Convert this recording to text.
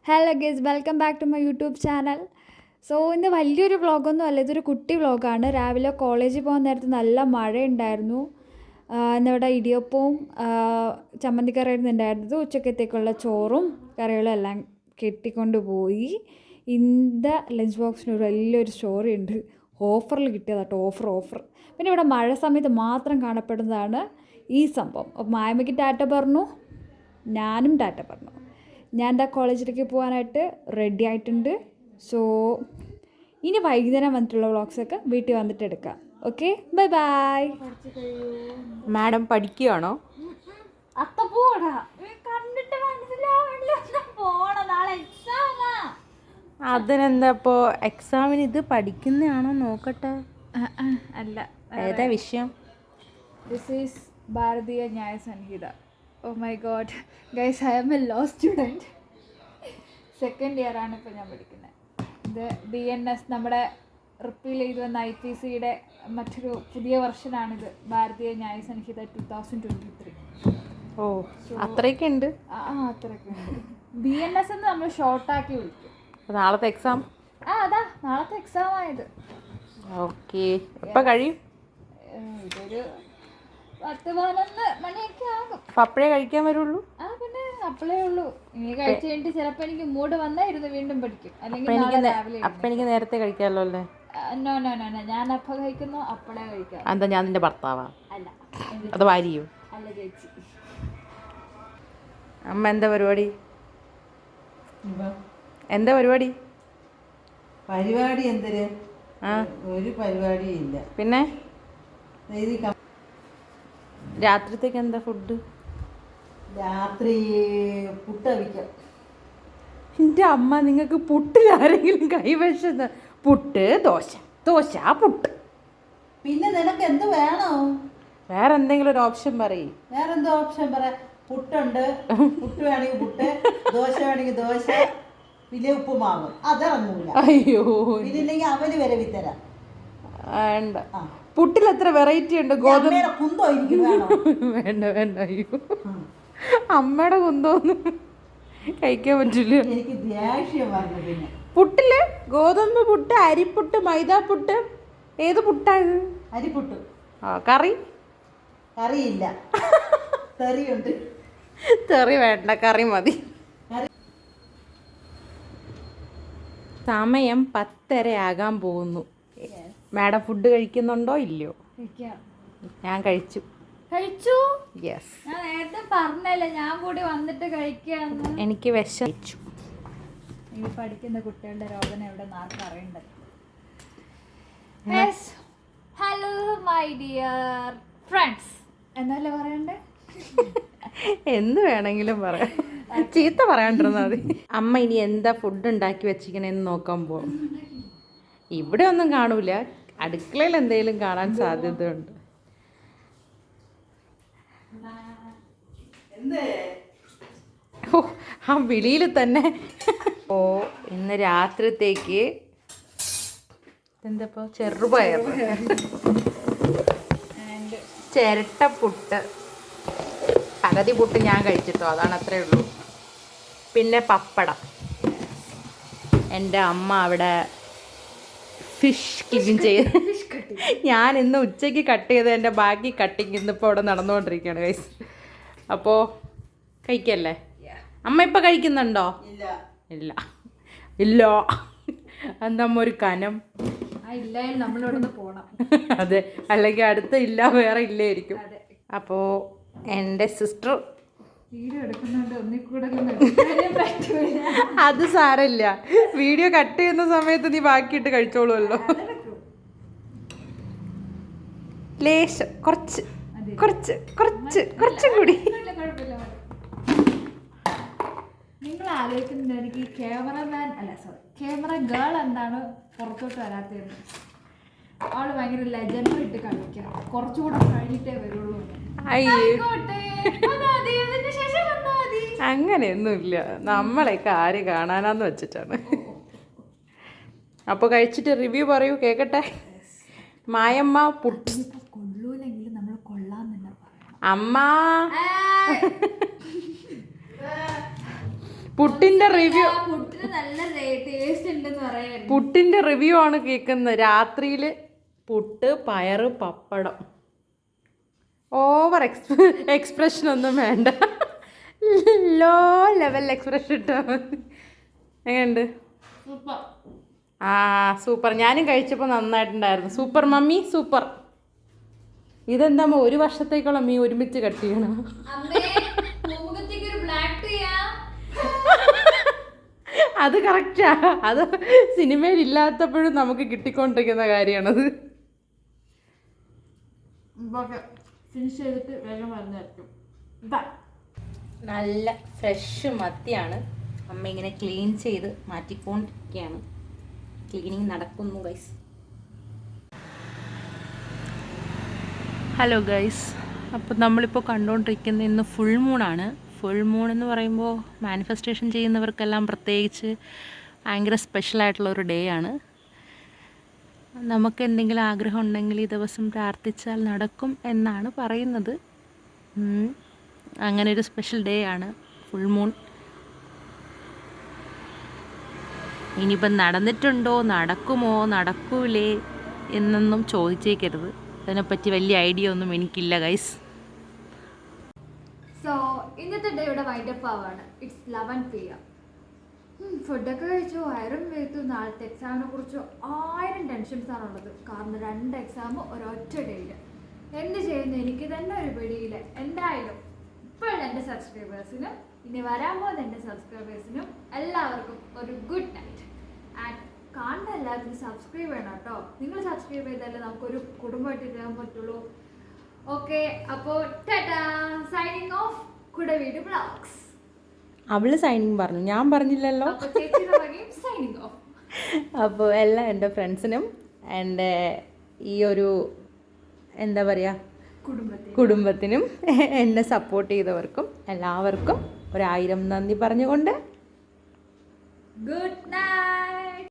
Hello guys, welcome back to my YouTube channel. So ഇന്ന് വലിയൊരു വ്ളോഗൊന്നും അല്ല, ഇതൊരു കുട്ടി വ്ളോഗാണ്. രാവിലെ കോളേജിൽ പോകുന്ന നേരത്ത് നല്ല മഴയുണ്ടായിരുന്നു. ഇന്നിവിടെ ഇടിയപ്പവും ചമ്മന്തിക്കറിയായിരുന്നു ഉണ്ടായിരുന്നത്. ഉച്ചക്കത്തേക്കുള്ള ചോറും കറികളും എല്ലാം കെട്ടിക്കൊണ്ട് പോയി. ഇൻ്റെ ലഞ്ച് ബോക്സിന് ഒരു വലിയൊരു സ്റ്റോറി ഉണ്ട്. ഓഫറിൽ കിട്ടിയതാട്ടോ, ഓഫർ. പിന്നെ ഇവിടെ മഴ സമയത്ത് മാത്രം കാണപ്പെടുന്നതാണ് ഈ സംഭവം. അപ്പോൾ മായമ്മയ്ക്ക് ടാറ്റ പറഞ്ഞു, ഞാനും ടാറ്റ പറഞ്ഞു. ഞാൻ എൻ്റെ കോളേജിലേക്ക് പോകാനായിട്ട് റെഡി ആയിട്ടുണ്ട്. സോ ഇനി വൈകുന്നേരം വന്നിട്ടുള്ള വ്ളോഗ്സൊക്കെ വീട്ടിൽ വന്നിട്ട് എടുക്കാം. Okay, bye bye. മാഡം പഠിക്കുകയാണോ? അതിനെന്താ ഇപ്പോൾ എക്സാമിന് ഇത് പഠിക്കുന്നതാണോ നോക്കട്ടെ. അല്ല, ഏതാ വിഷയം? This is Bharatiya Nyaya Sanhita. Oh my God guys, I am a law student. Second year ആണ് ഇപ്പോൾ ഞാൻ പഠിക്കുന്നത്. ഇത് BNS നമ്മുടെ റിപ്പീൽ ചെയ്ത് വന്ന IPCയുടെ മറ്റൊരു പുതിയ വെർഷനാണിത്. ഭാരതീയ ന്യായ സംഹിത 2023. ഓ, അത്രയൊക്കെ ഉണ്ട്. അത്രയൊക്കെ ഉണ്ട്. BNS എന്ന് നമ്മൾ ഷോർട്ടാക്കി വിളിക്കും. നാളത്തെ എക്സാം? അതാ നാളത്തെ എക്സാം ആയത്. ഓക്കെ, എപ്പോൾ കഴിയും? ഇതൊരു 10-11 മണിയൊക്കെ ആകും. അപ്പം അപ്പോഴേ കഴിക്കാൻ വരുള്ളൂ? പിന്നെ അപ്പോഴേ ഉള്ളൂ. ഇനി കഴിച്ചു കഴിഞ്ഞിട്ട് ചിലപ്പോൾ എനിക്ക് മൂഡ് വന്നായിരുന്നു വീണ്ടും പഠിക്കും, അല്ലെങ്കിൽ രാവിലെ. അപ്പം എനിക്ക് നേരത്തെ കഴിക്കാമല്ലോ അല്ലേ? നോ, ഞാൻ അപ്പം കഴിക്കുന്നു, അപ്പോഴേ കഴിക്കാം. എന്താ, ഞാൻ നിന്റെ ഭർത്താവാ? അല്ല, അത് ഭാര്യയോ? അല്ല ചേച്ചി. അമ്മ എന്താ പരിപാടി? എന്താ പരിപാടി? പരിപാടി എന്തിന്? ഒരു പരിപാടിയും ഇല്ല. പിന്നെ രാത്രിത്തേക്ക് എന്താ ഫുഡ്? രാത്രി പുട്ടവിക്കാം. എൻ്റെ അമ്മ, നിങ്ങൾക്ക് പുട്ടിൽ ആരെങ്കിലും കൈവശം? പുട്ട്, ദോശ, പുട്ട്. പിന്നെ നിനക്ക് എന്ത് വേണോ? വേറെ എന്തെങ്കിലും ഒരു ഓപ്ഷൻ പറയും. വേറെന്തോ ഓപ്ഷൻ പറ. പുട്ടുണ്ട്, പുട്ട് വേണമെങ്കിൽ പുട്ട്, ദോശ വേണമെങ്കിൽ ദോശ, പിന്നെ ഉപ്പുമാവ്. അതിറങ്ങൂല. അയ്യോ, ഇതില്ലെങ്കിൽ അവന് വരെ വിത്തരാം. വേണ്ട. പുട്ടിൽ എത്ര വെറൈറ്റി ഉണ്ട്? ഗോതമ്പ് കുന്തോ വേണ്ട. അയ്യോ, അമ്മയുടെ കുന്തോന്നും കഴിക്കാൻ പറ്റില്ല. എനിക്ക് ദേഷ്യം വന്നു. പിന്നെ പുട്ടില് ഗോതമ്പ് പുട്ട്, അരിപ്പുട്ട്, മൈദാപ്പുട്ട്. ഏത് പുട്ടാണ്? അരിപ്പുട്ട്. കറി? കറിയില്ല, തെറിയുണ്ട്. തെറി വേണ്ട, കറി മതി. സമയം 10:30 ആകാൻ പോകുന്നു. മാഡം ഫുഡ് കഴിക്കുന്നുണ്ടോ ഇല്ലയോ? ഞാൻ കഴിച്ചു. യെസ്. ഞാൻ നേരത്തെ പറഞ്ഞല്ലേ, ഞാൻ കൂടി വന്നിട്ട് കഴിക്കാന്ന്. എനിക്ക് വിശച്ചു. ഈ പഠിക്കുന്ന കുട്ടികളുടെ രോഗം എവിടെ നാർക്ക് അറിയണ്ടത്. ഹലോ മൈ ഡിയർ ഫ്രണ്ട്സ് എന്നല്ലേ പറയണ്ടേ? എന്ത് വേണമെങ്കിലും പറയാം, ചീത്ത പറയാണ്ടിരുന്നാൽ മതി. അമ്മ ഇനി എന്താ ഫുഡ് ഉണ്ടാക്കി വെച്ചിരിക്കണേന്ന് നോക്കാൻ പോകും. ഇവിടെ ഒന്നും കാണൂല, അടുക്കളയിൽ എന്തെങ്കിലും കാണാൻ സാധ്യതയുണ്ട്. ഓ, ആ വിളിയിൽ തന്നെ. ഓ, ഇന്ന് രാത്രിത്തേക്ക് എന്താ ചെറുപയർ, ചിരട്ടപ്പുട്ട്. പകുതി പുട്ട് ഞാൻ കഴിച്ചിട്ടോ, അതാണ് അത്രേ ഉള്ളൂ. പിന്നെ പപ്പടം. എൻ്റെ അമ്മ അവിടെ ഫിഷ് ക്ലീൻ ചെയ്ത്, ഞാൻ ഇന്ന് ഉച്ചയ്ക്ക് കട്ട് ചെയ്ത് എൻ്റെ ബാക്കി കട്ടിങ് ഇന്നിപ്പോൾ അവിടെ നടന്നുകൊണ്ടിരിക്കുകയാണ് ഗൈസ്. അപ്പോൾ കഴിക്കല്ലേ? അമ്മ ഇപ്പം കഴിക്കുന്നുണ്ടോ? ഇല്ല. എന്താ ഒരു കനം? അതെ, അല്ലെങ്കിൽ അടുത്ത ഇല്ല, വേറെ ഇല്ലായിരിക്കും. അപ്പോൾ എൻ്റെ സിസ്റ്റർ അത് സാരമില്ല, വീഡിയോ കട്ട് ചെയ്യുന്ന സമയത്ത് നീ ബാക്കിയിട്ട് കഴിച്ചോളൂല്ലോ. ലേശം, കുറച്ചും കൂടി. നിങ്ങൾ ആലോചിക്കുന്നതായിരിക്കും ക്യാമറ ഗേൾ എന്താണ് പുറത്തോട്ട് വരാത്തത്. അവള് ഭയങ്കര ലെജൻഡറി ഇട്ട് കളിക്കാം, കുറച്ചുകൂടെ കഴിഞ്ഞിട്ടേ വരുള്ളൂ. അങ്ങനെയൊന്നുമില്ല, നമ്മളെയൊക്കെ ആര് കാണാനാന്ന് വെച്ചിട്ടാണ്. അപ്പോൾ കഴിച്ചിട്ട് റിവ്യൂ പറയൂ, കേക്കട്ടെ. മായമ്മ പുട്ട് കൊള്ളൂലെങ്കിൽ നമ്മൾ കൊള്ളാന്ന് തന്നെ പറയണം. അമ്മ പുട്ടിന്റെ റിവ്യൂ പുട്ടിന് നല്ല ടേസ്റ്റ് ഉണ്ടെന്ന് പറയായിരുന്നു. പുട്ടിന്റെ റിവ്യൂ ആണ് കേൾക്കുന്നത്. രാത്രിയിൽ പുട്ട്, പയറ്, പപ്പടം. ഓവർ എക്സ്പ്രഷൻ ഒന്നും വേണ്ട, ലോ ലെവൽ എക്സ്പ്രഷൻ ഇട്ടാൽ മതി. എങ്ങനെയുണ്ട്? ആ സൂപ്പർ. ഞാനും കഴിച്ചപ്പോൾ നന്നായിട്ടുണ്ടായിരുന്നു. Super mummy, super. ഇതെന്താ ഒരു വർഷത്തേക്കുള്ള മീ ഒരുമിച്ച് കട്ട് ചെയ്യണം? അത് കറക്റ്റാ. അത് സിനിമയിൽ ഇല്ലാത്തപ്പോഴും നമുക്ക് കിട്ടിക്കൊണ്ടിരിക്കുന്ന കാര്യമാണത്. ഫിനിഷ് ചെയ്തിട്ട് വേഗം വന്നായിരിക്കും. നല്ല ഫ്രഷ് മത്തിയാണ്. അമ്മ ഇങ്ങനെ ക്ലീൻ ചെയ്ത് മാറ്റിക്കൊണ്ടിരിക്കുകയാണ്. ക്ലീനിങ് നടക്കുന്നു ഗൈസ്. ഹലോ ഗൈസ്, അപ്പോൾ നമ്മളിപ്പോൾ കണ്ടുകൊണ്ടിരിക്കുന്നത് ഇന്ന് ഫുൾ മൂണാണ്. ഫുൾ മൂൺ എന്ന് പറയുമ്പോൾ മാനിഫെസ്റ്റേഷൻ ചെയ്യുന്നവർക്കെല്ലാം പ്രത്യേകിച്ച് ഭയങ്കര സ്പെഷ്യലായിട്ടുള്ളൊരു ഡേ ആണ്. നമുക്ക് എന്തെങ്കിലും ആഗ്രഹം ഉണ്ടെങ്കിൽ ഈ ദിവസം പ്രാർത്ഥിച്ചാൽ നടക്കും എന്നാണ് പറയുന്നത്. അങ്ങനെ ഒരു സ്പെഷ്യൽ ഡേ ആണ് ഫുൾ മൂൺ. ഇനിയിപ്പം നടന്നിട്ടുണ്ടോ, നടക്കുമോ, നടക്കൂലേ എന്നൊന്നും ചോദിച്ചേക്കരുത്. അതിനെപ്പറ്റി വലിയ ഐഡിയ ഒന്നും എനിക്കില്ല ഗൈസ്. സോ ഇന്നത്തെ ഡേ ഇവിടെ വൈൻഡപ്പ് ആവാണ്. It's 11 PM. ഫുഡൊക്കെ കഴിച്ചു, വയറും വീർത്തു. നാളത്തെ എക്സാമിനെ കുറിച്ച് 1000 ടെൻഷൻസ് ആണുള്ളത്. കാരണം 2 എക്സാം ഒരൊറ്റ ഡേയിൽ. എന്ത് ചെയ്യുന്നു എനിക്ക് തന്നെ ഒരു പിടിയില്ല. എന്തായാലും ഇപ്പോഴുള്ള എൻ്റെ സബ്സ്ക്രൈബേഴ്സിനും ഇനി വരാൻ പോകുന്ന എൻ്റെ സബ്സ്ക്രൈബേഴ്സിനും എല്ലാവർക്കും ഒരു ഗുഡ് നൈറ്റ്. ആൻഡ് കാണുന്ന എല്ലാവർക്കും സബ്സ്ക്രൈബ് ചെയ്യണം കേട്ടോ. നിങ്ങൾ സബ്സ്ക്രൈബ് ചെയ്താലേ നമുക്കൊരു കുടുംബമായിട്ട് ഇരിക്കാൻ പറ്റുള്ളൂ. ഓക്കെ, അപ്പോൾ ടാറ്റാ, സൈനിങ് ഓഫ് കുടവീട് വ്ളോഗ്സ്. അവള് സൈനിങ് പറഞ്ഞു, ഞാൻ പറഞ്ഞില്ലല്ലോ. Signing off. അപ്പോൾ എല്ലാ എൻ്റെ ഫ്രണ്ട്സിനും എൻ്റെ ഈ ഒരു എന്താ പറയുക കുടുംബത്തിനും എന്നെ സപ്പോർട്ട് ചെയ്തവർക്കും എല്ലാവർക്കും 1000 നന്ദി പറഞ്ഞുകൊണ്ട് ഗുഡ് നൈറ്റ്.